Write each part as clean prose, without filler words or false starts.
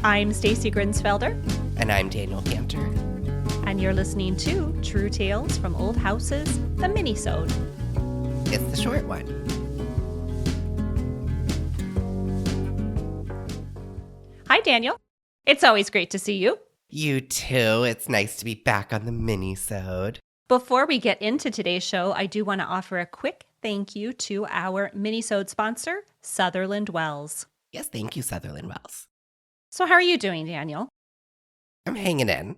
I'm Stacy Grinsfelder. And I'm Daniel Cantor. And you're listening to True Tales from Old Houses, the Minisode. It's the short one. Hi, Daniel. It's always great to see you. You too. It's nice to be back on the Minisode. Before we get into today's show, I do want to offer a quick thank you to our Minisode sponsor, Sutherland Wells. Yes, thank you, Sutherland Wells. So how are you doing, Daniel? I'm hanging in.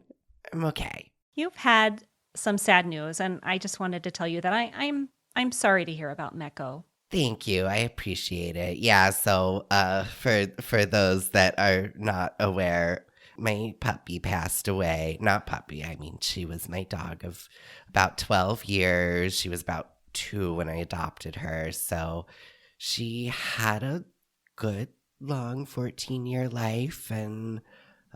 I'm okay. You've had some sad news, and I just wanted to tell you that I'm sorry to hear about Mekko. Thank you. I appreciate it. Yeah, so for those that are not aware, my puppy passed away. Not puppy, I mean, she was my dog of about 12 years. She was about 2 when I adopted her. So she had a good, long 14-year life. And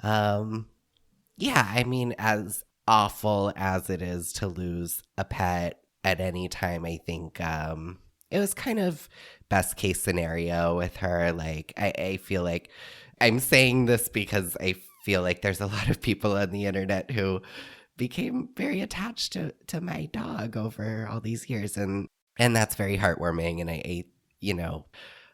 yeah, I mean, as awful as it is to lose a pet at any time, I think it was kind of best case scenario with her. Like, I feel like I'm saying this because I feel like there's a lot of people on the internet who became very attached to my dog over all these years. And that's very heartwarming. And I you know,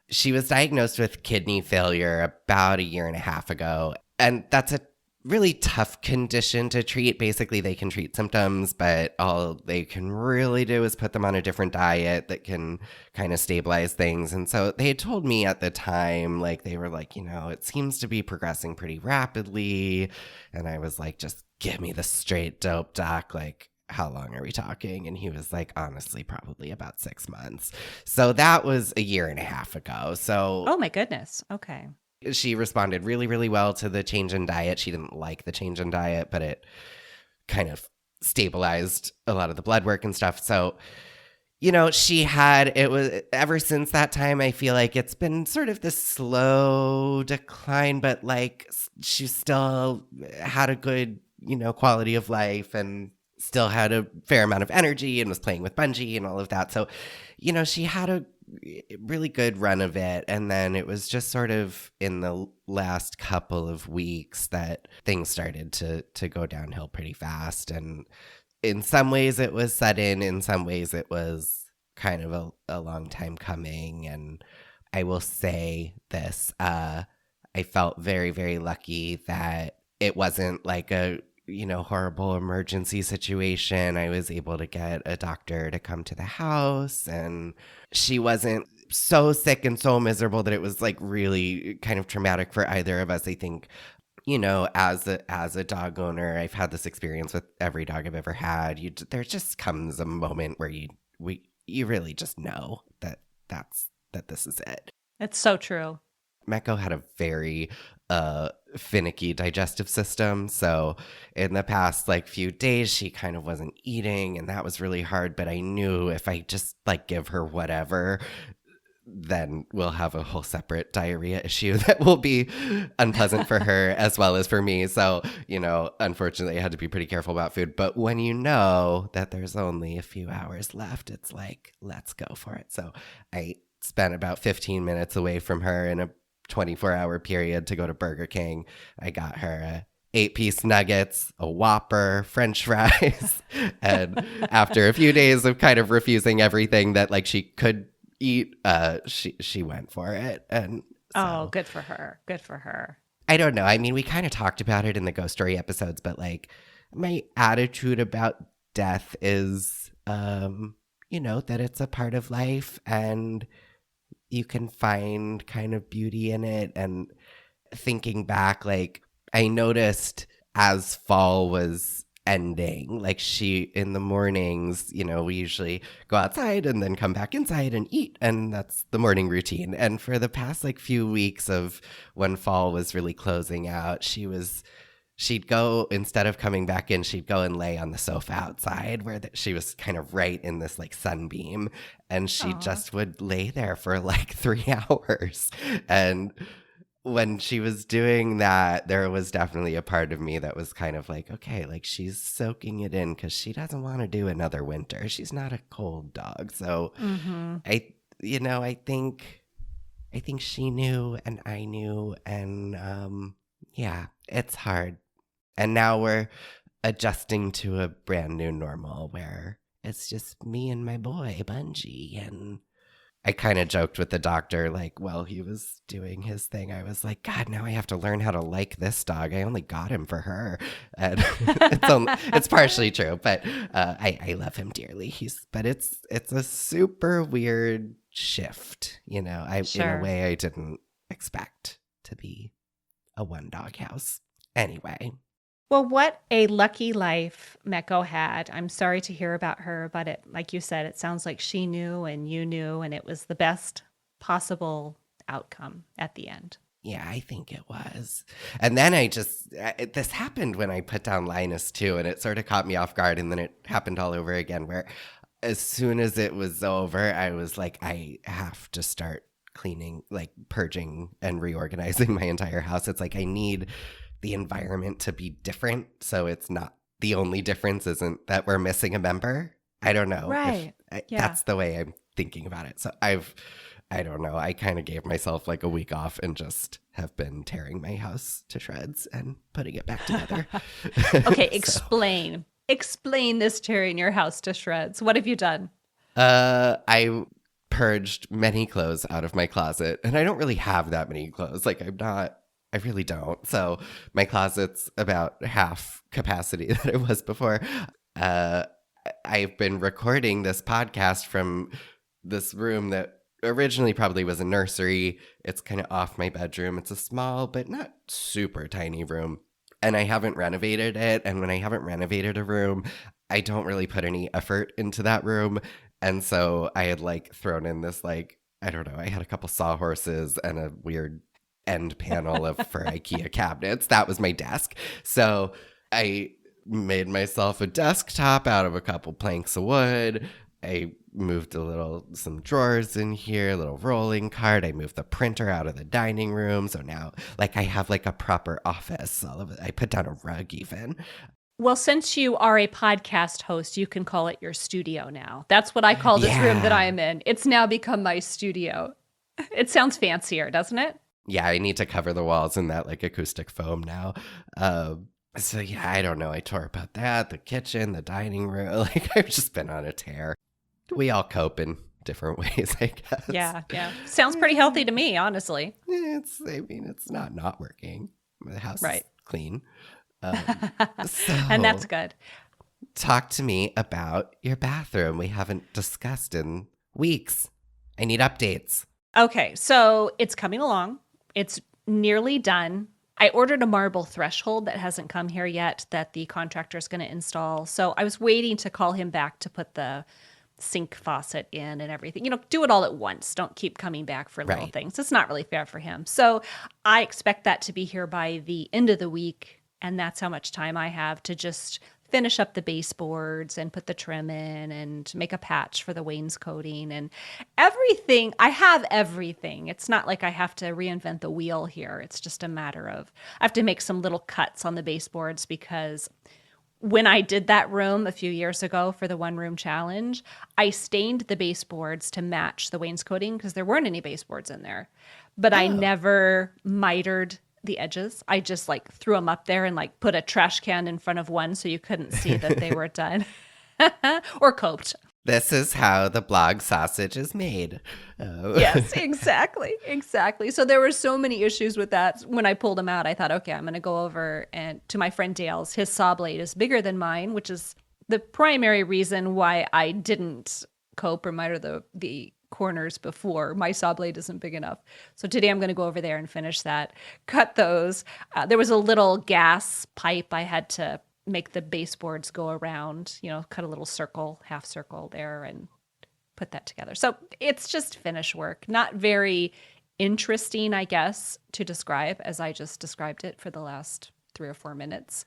she was diagnosed with kidney failure about 1.5 years ago. And that's a really tough condition to treat. Basically, they can treat symptoms, but all they can really do is put them on a different diet that can kind of stabilize things. And so they had told me at the time, like, they were like, it seems to be progressing pretty rapidly. And I was like, just give me the straight dope, doc. Like, how long are we talking? And he was like, honestly, probably about 6 months. So that was 1.5 years ago. So, oh my goodness. Okay. She responded really, really well to the change in diet. She didn't like the change in diet, but it kind of stabilized a lot of the blood work and stuff. So, it was ever since that time, I feel like it's been sort of this slow decline, but like she still had a good, quality of life and still had a fair amount of energy and was playing with Bungie and all of that. So, she had a really good run of it. And then it was just sort of in the last couple of weeks that things started to go downhill pretty fast. And in some ways it was sudden. In some ways it was kind of a long time coming. And I will say this, I felt very, very lucky that it wasn't like a horrible emergency situation. I was able to get a doctor to come to the house, and she wasn't so sick and so miserable that it was like really kind of traumatic for either of us. I think, as a dog owner, I've had this experience with every dog I've ever had. There just comes a moment where you really just know that this is it. It's so true. Mekko had a very finicky digestive system. So in the past few days, she kind of wasn't eating, and that was really hard. But I knew if I just give her whatever, then we'll have a whole separate diarrhea issue that will be unpleasant for her as well as for me. So, unfortunately, I had to be pretty careful about food. But when you know that there's only a few hours left, it's like, let's go for it. So I spent about 15 minutes away from her in a 24-hour period to go to Burger King. I got her 8-piece nuggets, a Whopper, French fries. And after a few days of kind of refusing everything that she could eat, she went for it. And so, oh, good for her. Good for her. I don't know. I mean, we kind of talked about it in the Ghost Story episodes, but my attitude about death is, that it's a part of life and you can find kind of beauty in it. And thinking back, I noticed as fall was ending, she in the mornings, we usually go outside and then come back inside and eat. And that's the morning routine. And for the past few weeks of when fall was really closing out, she'd go, instead of coming back in, she'd go and lay on the sofa outside where she was kind of right in this sunbeam. And she just would lay there for 3 hours. And when she was doing that, there was definitely a part of me that was kind of okay, she's soaking it in because she doesn't want to do another winter. She's not a cold dog. So I think she knew and I knew. And Yeah, it's hard. And now we're adjusting to a brand new normal where it's just me and my boy, Bungie. And I kind of joked with the doctor, like, while he was doing his thing, I was like, God, now I have to learn how to like this dog. I only got him for her. And it's partially true, but I love him dearly. But it's a super weird shift, in a way I didn't expect to be a one dog house. Anyway. Well, what a lucky life Mekko had. I'm sorry to hear about her, but like you said, it sounds like she knew and you knew, and it was the best possible outcome at the end. Yeah, I think it was. And then this happened when I put down Linus too, and it sort of caught me off guard, and then it happened all over again, where as soon as it was over, I was like, I have to start cleaning, like purging and reorganizing my entire house. It's like I need the environment to be different, so it's not, the only difference isn't that we're missing a member. I don't know. Right. That's the way I'm thinking about it. So I don't know. I kind of gave myself like a week off and just have been tearing my house to shreds and putting it back together. Okay, explain. Explain this tearing your house to shreds. What have you done? I purged many clothes out of my closet, and I don't really have that many clothes. Like I really don't. So my closet's about half capacity that it was before. I've been recording this podcast from this room that originally probably was a nursery. It's kind of off my bedroom. It's a small but not super tiny room. And I haven't renovated it. And when I haven't renovated a room, I don't really put any effort into that room. And so I had like thrown in this, like, I don't know, I had a couple sawhorses and a weird end panel for IKEA cabinets. That was my desk. So I made myself a desktop out of a couple planks of wood. I moved some drawers in here, a little rolling cart. I moved the printer out of the dining room. So now like I have like a proper office. All of it. I put down a rug even. Well, since you are a podcast host, you can call it your studio now. That's what I call this room that I am in. It's now become my studio. It sounds fancier, doesn't it? Yeah, I need to cover the walls in that like acoustic foam now. So yeah, I don't know. I tore about that, the kitchen, the dining room. Like I've just been on a tear. We all cope in different ways, I guess. Yeah. Sounds pretty healthy to me, honestly. It's not working. The house is clean. And that's good. Talk to me about your bathroom. We haven't discussed in weeks. I need updates. Okay, so it's coming along. It's nearly done. I ordered a marble threshold that hasn't come here yet that the contractor is going to install. So I was waiting to call him back to put the sink faucet in and everything. Do it all at once. Don't keep coming back for little things. It's not really fair for him. So I expect that to be here by the end of the week. And that's how much time I have to just finish up the baseboards and put the trim in and make a patch for the wainscoting and everything. I have everything. It's not like I have to reinvent the wheel here. It's just a matter of I have to make some little cuts on the baseboards because when I did that room a few years ago for the one room challenge, I stained the baseboards to match the wainscoting because there weren't any baseboards in there. But I never mitered the edges. I just like threw them up there and like put a trash can in front of one so you couldn't see that they were done or coped. This is how the blog sausage is made. Yes, exactly. So there were so many issues with that. When I pulled them out, I thought, okay, I'm going to go over and to my friend Dale's. His saw blade is bigger than mine, which is the primary reason why I didn't cope or miter the corners before. My saw blade isn't big enough. So today I'm going to go over there and finish that, cut those. There was a little gas pipe I had to make the baseboards go around, cut a little circle, half circle there and put that together. So it's just finish work. Not very interesting, I guess, to describe as I just described it for the last 3 or 4 minutes.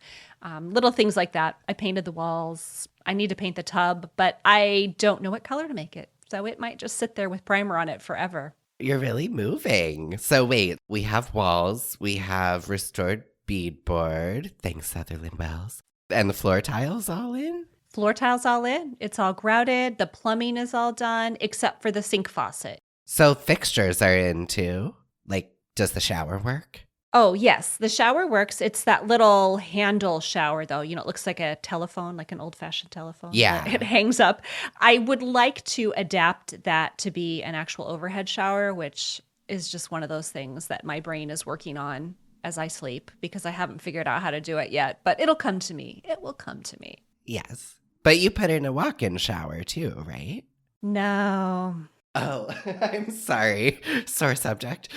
Little things like that. I painted the walls. I need to paint the tub, but I don't know what color to make it. So it might just sit there with primer on it forever. You're really moving. So wait, we have walls. We have restored beadboard. Thanks, Sutherland Wells. And the floor tiles all in? Floor tiles all in. It's all grouted. The plumbing is all done, except for the sink faucet. So fixtures are in too? Like, does the shower work? Oh, yes, the shower works. It's that little handle shower, though. It looks like a telephone, like an old-fashioned telephone that it Yeah. hangs up. I would like to adapt that to be an actual overhead shower, which is just one of those things that my brain is working on as I sleep because I haven't figured out how to do it yet. But it'll come to me. It will come to me. Yes. But you put in a walk-in shower too, right? No. Oh, I'm sorry. Sore subject.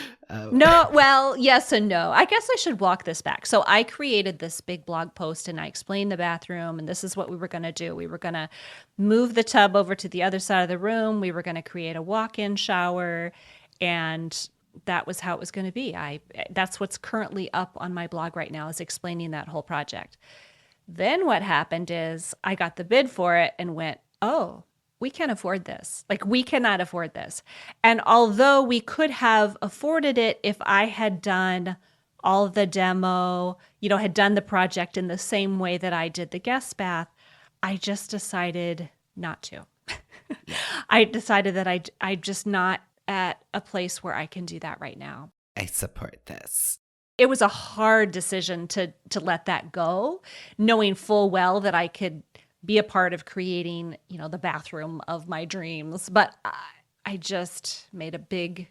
No, well, yes and no. I guess I should walk this back. So I created this big blog post and I explained the bathroom, and this is what we were going to do. We were going to move the tub over to the other side of the room. We were going to create a walk-in shower, and that was how it was going to be. That's what's currently up on my blog right now, is explaining that whole project. Then what happened is I got the bid for it and went, "Oh, we can't afford this. Like, we cannot afford this." And although we could have afforded it if I had done all of the demo, had done the project in the same way that I did the guest bath, I just decided not to. I decided that I'm just not at a place where I can do that right now. I support this. It was a hard decision to let that go, knowing full well that I could be a part of creating, the bathroom of my dreams. But I just made a big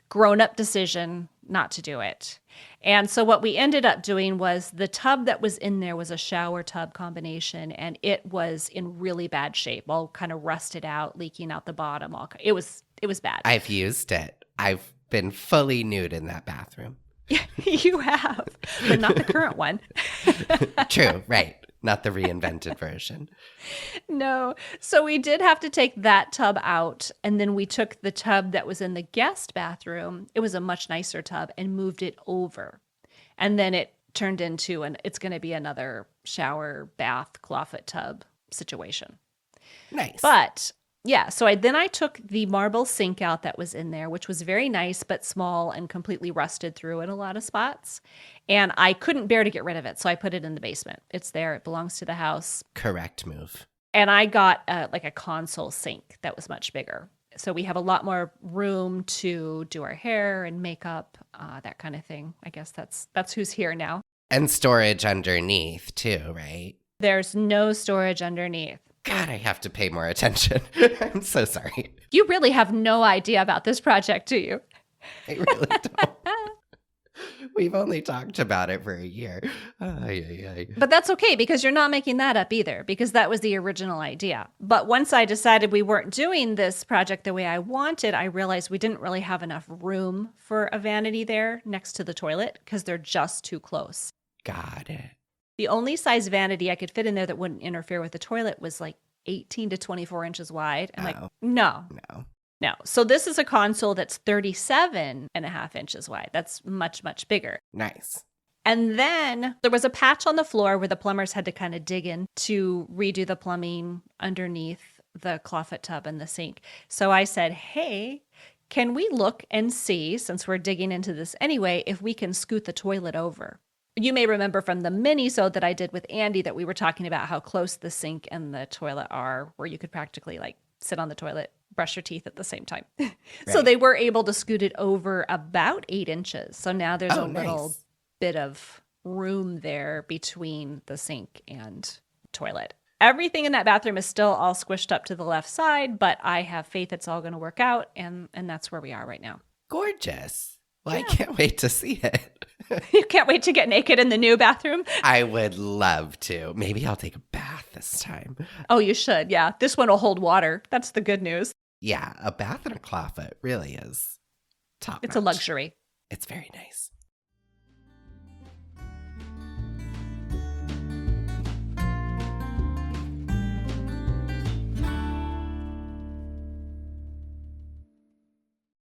grown-up decision not to do it. And so what we ended up doing was the tub that was in there was a shower tub combination, and it was in really bad shape, all kind of rusted out, leaking out the bottom. It was bad. I've used it. I've been fully nude in that bathroom. You have, but not the current one. True, right. Not the reinvented version. No. So we did have to take that tub out, and then we took the tub that was in the guest bathroom. It was a much nicer tub, and moved it over. And then it turned into it's going to be another shower, bath, clawfoot tub situation. Nice. But yeah, so I took the marble sink out that was in there, which was very nice, but small and completely rusted through in a lot of spots. And I couldn't bear to get rid of it, so I put it in the basement. It's there. It belongs to the house. Correct move. And I got a console sink that was much bigger. So we have a lot more room to do our hair and makeup, that kind of thing. I guess that's who's here now. And storage underneath too, right? There's no storage underneath. God, I have to pay more attention. I'm so sorry. You really have no idea about this project, do you? I really don't. We've only talked about it for a year. But that's okay, because you're not making that up either, because that was the original idea. But once I decided we weren't doing this project the way I wanted, I realized we didn't really have enough room for a vanity there next to the toilet because they're just too close. Got it. The only size vanity I could fit in there that wouldn't interfere with the toilet was like 18 to 24 inches wide. I'm like, no. So this is a console that's 37 and a half inches wide. That's much, much bigger. Nice. And then there was a patch on the floor where the plumbers had to kind of dig in to redo the plumbing underneath the clawfoot tub and the sink. So I said, hey, can we look and see, since we're digging into this anyway, if we can scoot the toilet over? You may remember from the Minisode that I did with Andy that we were talking about how close the sink and the toilet are, where you could practically like sit on the toilet, brush your teeth at the same time. Right. So they were able to scoot it over about 8 inches. So now there's a little bit of room there between the sink and toilet. Everything in that bathroom is still all squished up to the left side, but I have faith it's all going to work out, and that's where we are right now. Gorgeous. Well, yeah. I can't wait to see it. You can't wait to get naked in the new bathroom? I would love to. Maybe I'll take a bath this time. Oh, you should. Yeah. This one will hold water. That's the good news. Yeah. A bath and a clawfoot really is top notch. It's a luxury. It's very nice.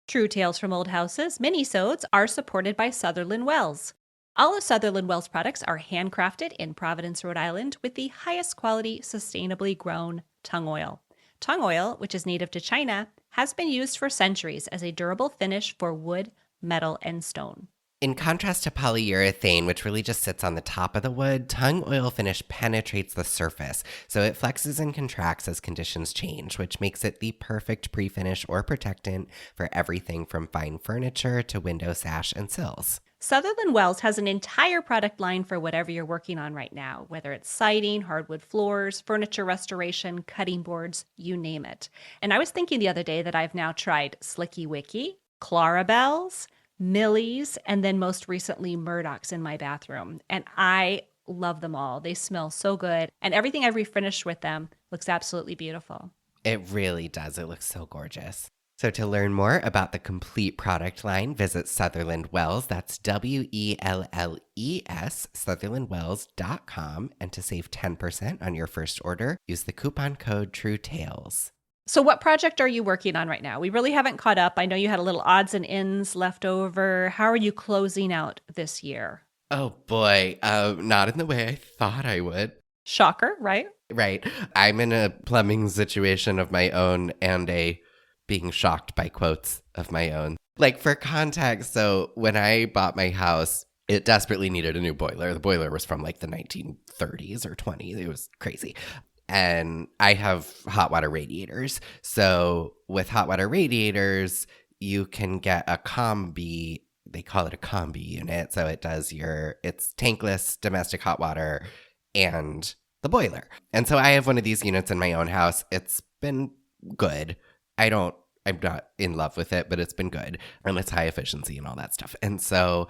True Tales from Old Houses minisodes are supported by Sutherland Wells. All of Sutherland Wells products are handcrafted in Providence, Rhode Island with the highest quality, sustainably grown tung oil. Tung oil, which is native to China, has been used for centuries as a durable finish for wood, metal, and stone. In contrast to polyurethane, which really just sits on the top of the wood, tung oil finish penetrates the surface, so it flexes and contracts as conditions change, which makes it the perfect pre-finish or protectant for everything from fine furniture to window sash and sills. Sutherland Wells has an entire product line for whatever you're working on right now, whether it's siding, hardwood floors, furniture restoration, cutting boards, you name it. And I was thinking the other day that I've now tried Slicky Wicky, Clarabelle's, Millie's, and then most recently Murdoch's in my bathroom. And I love them all. They smell so good. And everything I've refinished with them looks absolutely beautiful. It really does. It looks so gorgeous. So to learn more about the complete product line, visit Sutherland Wells. That's WELLES, SutherlandWells.com. And to save 10% on your first order, use the coupon code TrueTales. So what project are you working on right now? We really haven't caught up. I know you had a little odds and ends left over. How are you closing out this year? Oh boy, not in the way I thought I would. Shocker, right? Right. I'm in a plumbing situation of my own and a being shocked by quotes of my own. Like for context, so when I bought my house, it desperately needed a new boiler. The boiler was from like the 1930s or 20s. It was crazy. And I have hot water radiators. So with hot water radiators, you can get a combi. They call it a combi unit. So it does it's tankless domestic hot water and the boiler. And so I have one of these units in my own house. It's been good. I'm not in love with it, but it's been good. And it's high efficiency and all that stuff. And so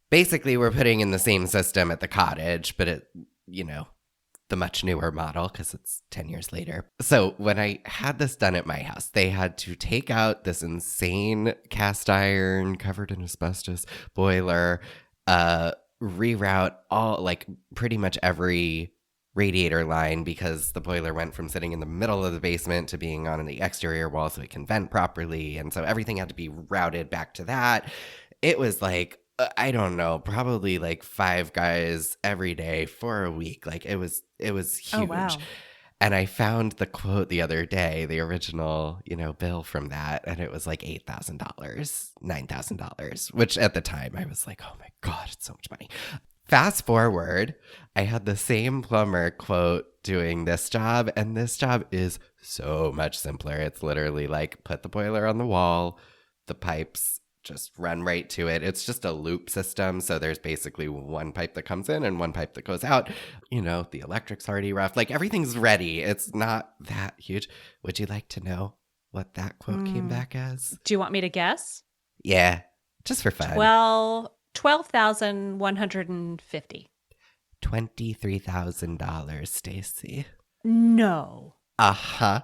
basically we're putting in the same system at the cottage, but the much newer model because it's 10 years later. So when I had this done at my house, they had to take out this insane cast iron covered in asbestos boiler, reroute all, like pretty much every radiator line because the boiler went from sitting in the middle of the basement to being on the exterior wall so it can vent properly. And so everything had to be routed back to that. It was like, I don't know, probably like 5 guys every day for a week. Like it was huge. Oh, wow. And I found the quote the other day, the original, bill from that, and it was like $8,000, $9,000, which at the time I was like, oh my God, it's so much money. Fast forward, I had the same plumber quote doing this job, and this job is so much simpler. It's literally like put the boiler on the wall, the pipes just run right to it. It's just a loop system. So there's basically one pipe that comes in and one pipe that goes out. The electric's already rough. Like everything's ready. It's not that huge. Would you like to know what that quote came back as? Do you want me to guess? Yeah, just for fun. $12,150. $23,000, Stacy. No. Uh-huh.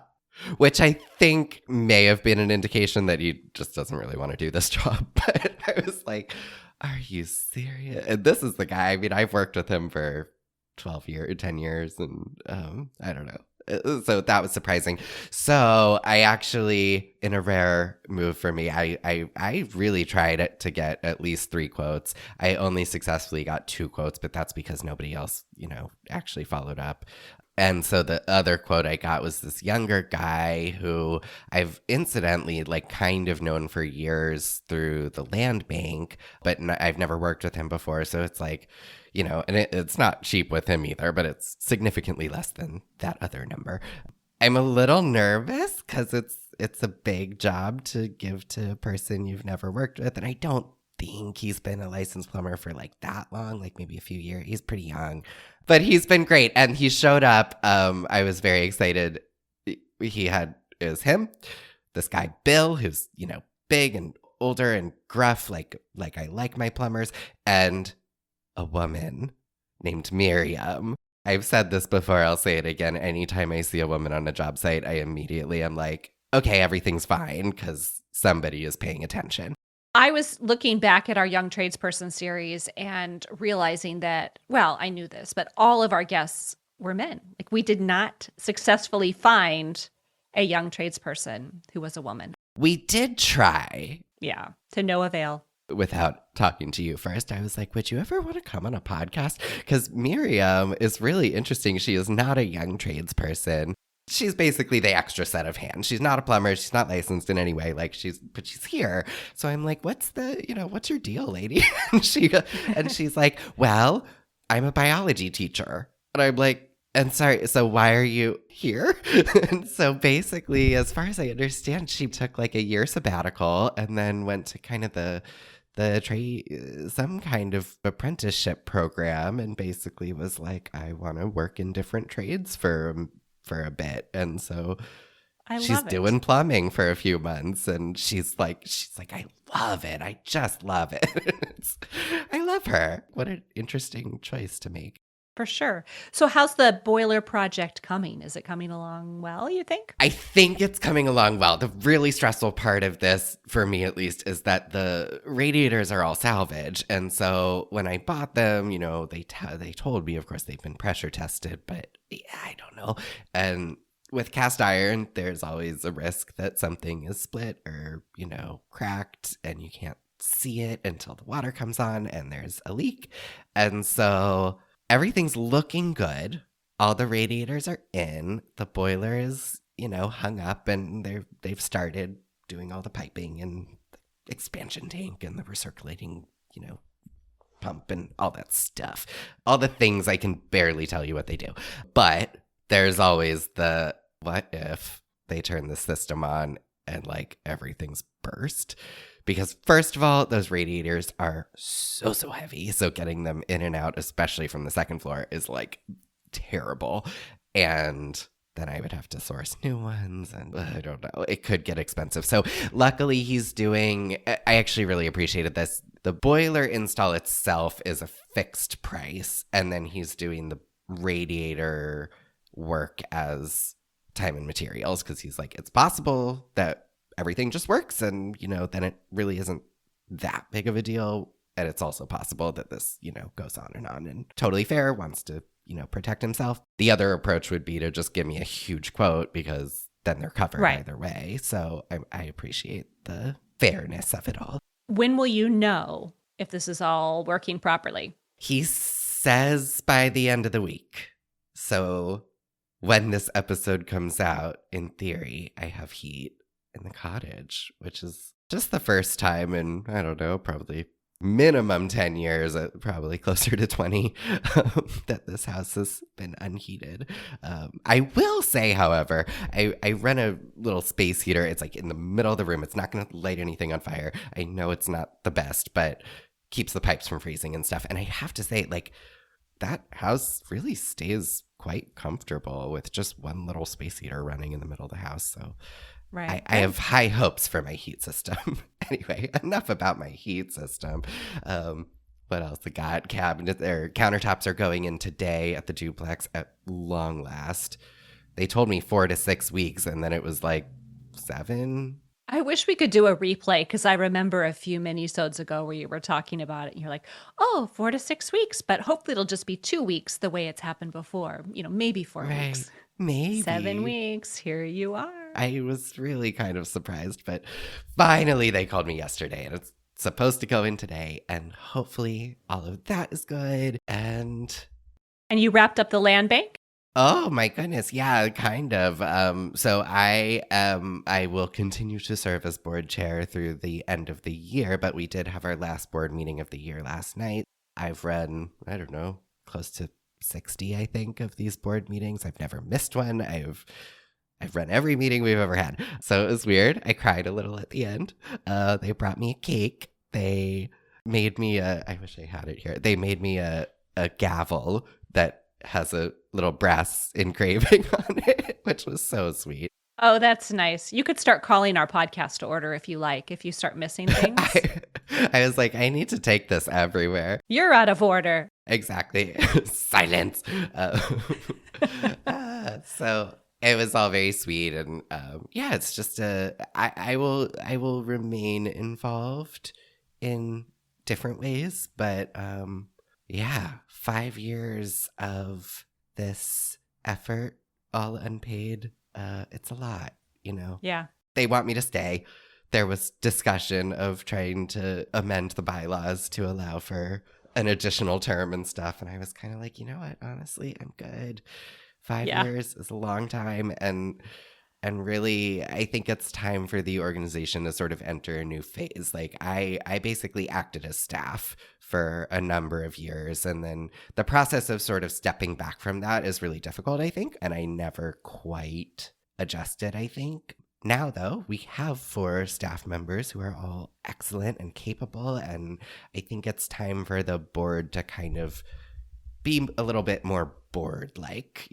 Which I think may have been an indication that he just doesn't really want to do this job. But I was like, are you serious? And this is the guy. I mean, I've worked with him for 10 years, and I don't know. So that was surprising. So I actually, in a rare move for me, I really tried to get at least 3 quotes. I only successfully got 2 quotes, but that's because nobody else, actually followed up. And so the other quote I got was this younger guy who I've incidentally kind of known for years through the land bank, but I've never worked with him before. So it's like, and it's not cheap with him either, but it's significantly less than that other number. I'm a little nervous because it's a big job to give to a person you've never worked with. And I don't think he's been a licensed plumber for that long, maybe a few years. He's pretty young. But he's been great. And he showed up. I was very excited. It was him, this guy, Bill, who's, big and older and gruff, like I like my plumbers, and a woman named Miriam. I've said this before. I'll say it again. Anytime I see a woman on a job site, I immediately am like, okay, everything's fine because somebody is paying attention. I was looking back at our Young Tradesperson series and realizing that, well, I knew this, but all of our guests were men. We did not successfully find a young tradesperson who was a woman. We did try. Yeah, to no avail. Without talking to you first, I was like, would you ever want to come on a podcast? Because Miriam is really interesting. She is not a young tradesperson. She's basically the extra set of hands. She's not a plumber. She's not licensed in any way. But she's here. So I'm like, what's your deal, lady? and she's like, well, I'm a biology teacher. And I'm like, and sorry, so why are you here? And so basically, as far as I understand, she took a year sabbatical and then went to kind of the the trade, some kind of apprenticeship program, and basically was like, I want to work in different trades for a bit. And so I she's love it. doing plumbing for a few months, and she's like, I love it. I just love it. I love her. What an interesting choice to make. For sure. So how's the boiler project coming? Is it coming along well, you think? I think it's coming along well. The really stressful part of this, for me at least, is that the radiators are all salvage. And so when I bought them, you know, they told me, of course, they've been pressure tested, but yeah, I don't know. And with cast iron, there's always a risk that something is split or, you know, cracked, and you can't see it until the water comes on and there's a leak. And so everything's looking good. All the radiators are in. The boiler is, you know, hung up, and they've started doing all the piping and the expansion tank and the recirculating, you know, pump and all that stuff. All the things I can barely tell you what they do. But there's always the what if they turn the system on and like everything's burst? Because first of all, those radiators are so heavy. So getting them in and out, especially from the second floor, is like terrible. And then I would have to source new ones, and I don't know, it could get expensive. So luckily I actually really appreciated this. The boiler install itself is a fixed price, and then he's doing the radiator work as time and materials, because he's like, it's possible that everything just works, and, you know, then it really isn't that big of a deal. And it's also possible that this, you know, goes on, and totally fair, wants to, you know, protect himself. The other approach would be to just give me a huge quote, because then they're covered either way. So I appreciate the fairness of it all. When will you know if this is all working properly? He says by the end of the week. So when this episode comes out, in theory, I have heat in the cottage, which is just the first time in, I don't know, probably minimum 10 years, probably closer to 20, that this house has been unheated. I will say, however, I run a little space heater. It's like in the middle of the room. It's not going to light anything on fire. I know it's not the best, but keeps the pipes from freezing and stuff. And I have to say, like, that house really stays quite comfortable with just one little space heater running in the middle of the house. So I have high hopes for my heat system. Anyway, enough about my heat system. What else? The countertops are going in today at the duplex at long last. They told me 4 to 6 weeks, and then it was like 7. I wish we could do a replay, because I remember a few minisodes ago where you were talking about it and you're like, oh, 4 to 6 weeks, but hopefully it'll just be 2 weeks the way it's happened before. You know, maybe 4 weeks. Maybe. 7 weeks. Here you are. I was really kind of surprised, but finally they called me yesterday, and it's supposed to go in today, and hopefully all of that is good. And you wrapped up the land bank? Oh my goodness, yeah, kind of. So I will continue to serve as board chair through the end of the year, but we did have our last board meeting of the year last night. I've run, I don't know, close to 60, I think, of these board meetings. I've never missed one. I've run every meeting we've ever had. So it was weird. I cried a little at the end. They brought me a cake. They made me I wish I had it here. They made me a gavel that has a little brass engraving on it, which was so sweet. Oh, that's nice. You could start calling our podcast to order if you like, if you start missing things. I was like, I need to take this everywhere. You're out of order. Exactly. Silence. So it was all very sweet. And yeah, it's just I will remain involved in different ways. But yeah, 5 years of this effort, all unpaid. It's a lot, you know? Yeah. They want me to stay. There was discussion of trying to amend the bylaws to allow for an additional term and stuff. And I was kind of like, you know what? Honestly, I'm good. 5 years is a long time. And really, I think it's time for the organization to sort of enter a new phase. Like I basically acted as staff for a number of years. And then the process of sort of stepping back from that is really difficult, I think. And I never quite adjusted, I think. Now, though, we have 4 staff members who are all excellent and capable, and I think it's time for the board to kind of be a little bit more board-like,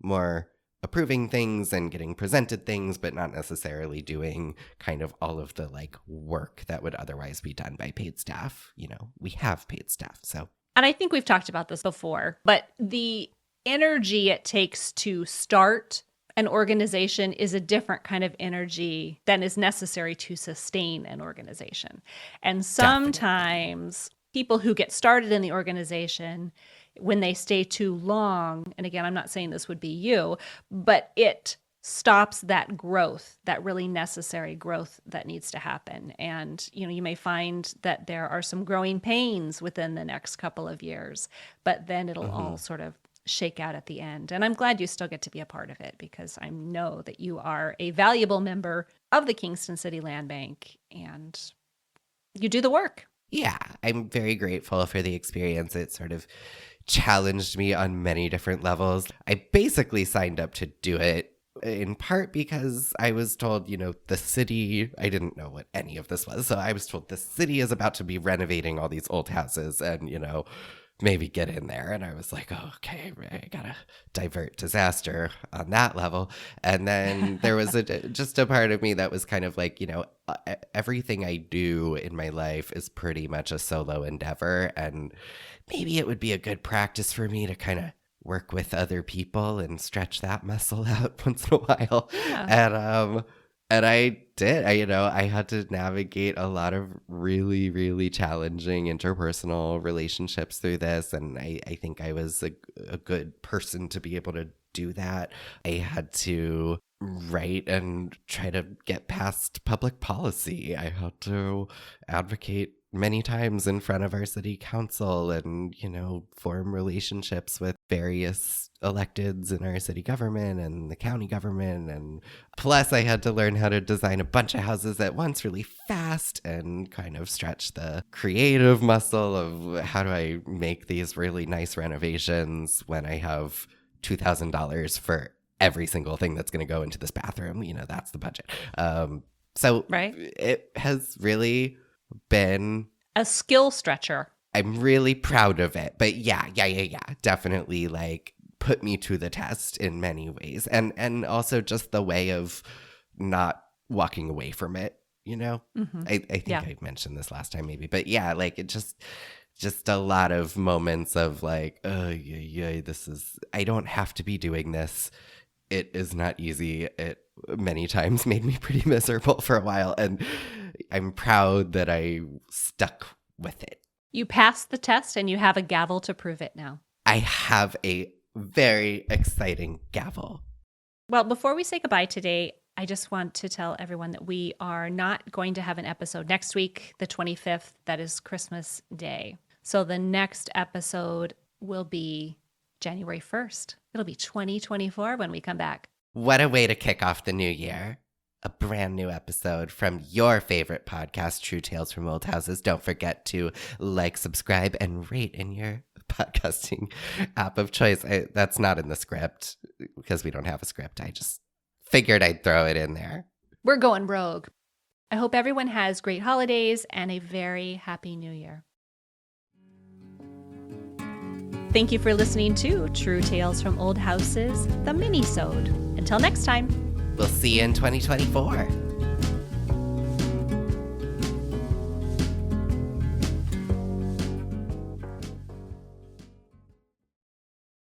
more approving things and getting presented things, but not necessarily doing kind of all of the work that would otherwise be done by paid staff. We have paid staff, so. And I think we've talked about this before, but the energy it takes to start an organization is a different kind of energy than is necessary to sustain an organization. And sometimes people who get started in the organization, when they stay too long, and again, I'm not saying this would be you, but it stops that growth, that really necessary growth that needs to happen. And, you may find that there are some growing pains within the next couple of years, but then it'll all sort of shake out at the end. And I'm glad you still get to be a part of it, because I know that you are a valuable member of the Kingston City Land Bank and you do the work. Yeah, I'm very grateful for the experience. It sort of challenged me on many different levels. I basically signed up to do it in part because I was told, the city, I didn't know what any of this was. So I was told the city is about to be renovating all these old houses and, maybe get in there. And I was like, oh, okay, I gotta divert disaster on that level. And then there was just a part of me that was kind of like, everything I do in my life is pretty much a solo endeavor. And maybe it would be a good practice for me to kind of work with other people and stretch that muscle out once in a while. Yeah. And I did. I had to navigate a lot of really, really challenging interpersonal relationships through this. And I think I was a good person to be able to do that. I had to write and try to get past public policy. I had to advocate many times in front of our city council and, form relationships with various electeds in our city government and the county government. And plus I had to learn how to design a bunch of houses at once really fast and kind of stretch the creative muscle of how do I make these really nice renovations when I have $2,000 for every single thing that's going to go into this bathroom. That's the budget. So right. It has really been a skill stretcher. I'm really proud of it. But yeah. Definitely put me to the test in many ways. And also just the way of not walking away from it, Mm-hmm. I think I mentioned this last time maybe. But yeah, it just a lot of moments of this is, I don't have to be doing this. It is not easy. It many times made me pretty miserable for a while. And I'm proud that I stuck with it. You passed the test and you have a gavel to prove it now. I have a very exciting gavel. Well, before we say goodbye today, I just want to tell everyone that we are not going to have an episode next week, the 25th. That is Christmas Day. So the next episode will be January 1st. It'll be 2024 when we come back. What a way to kick off the new year. A brand new episode from your favorite podcast, True Tales from Old Houses. Don't forget to subscribe, and rate in your podcasting app of choice. That's not in the script because we don't have a script. I just figured I'd throw it in there. We're going rogue. I hope everyone has great holidays and a very happy new year. Thank you for listening to True Tales from Old Houses, the Minisode. Until next time. We'll see you in 2024.